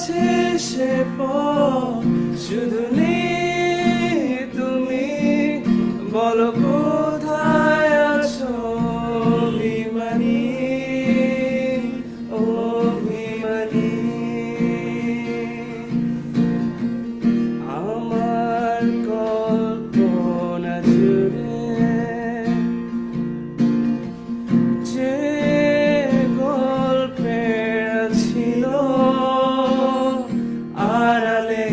আছে সে পথ শুধু নেই তুমি বলো কোথায় আছো অভিমানী অভিমানী আমার কল্পনা জুড়ে যে গল্পের ছিল আড়ালে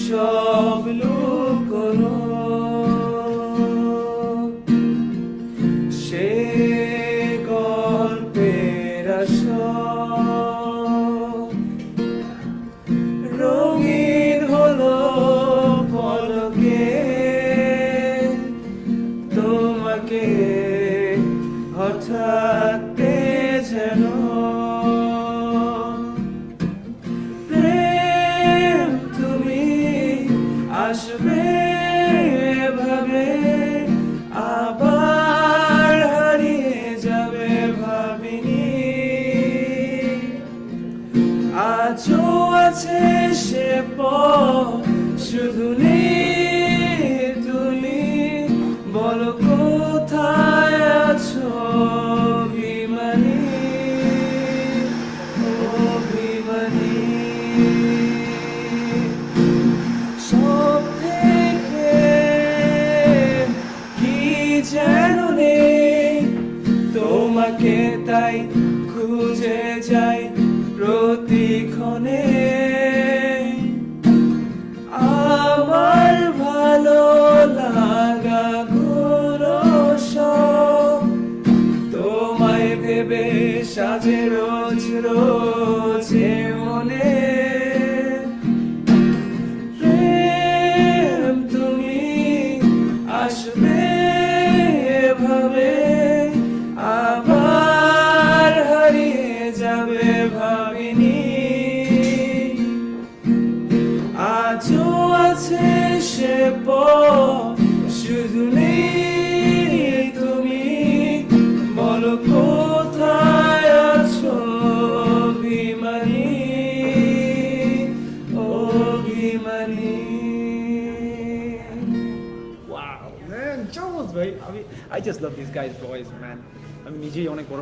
সব লুকোনো সে গল্পের আসল রঙিন হলো পলকে তোমাকে হঠাৎ যেন প্রেম তুমি আসবে ভাবে আবার হারিয়ে যাবে ভাবিনি আজও আছে সে পথ শুধু নেই তুমি বলো কোথায় আছো অভিমানী অভিমানী সব থেকে কি যেন নেই তোমাকে তাই খুঁজে যাই প্রতিক্ষণে আমার ভালো লাগা গুলো সব তোমায় ভেবে সাজে রোজ রোজ মনে প্রেম তুমি আসবে ভাবে আবার হারিয়ে যাবে ভাবিনি আজও আছে সে পথ শুধু নেই তুমি বলো কোথায় আছো অভিমানী অভিমানী Wow, man, Charles, ভাই I just love this guy's voice, man. আমি নিজেই অনেক বড়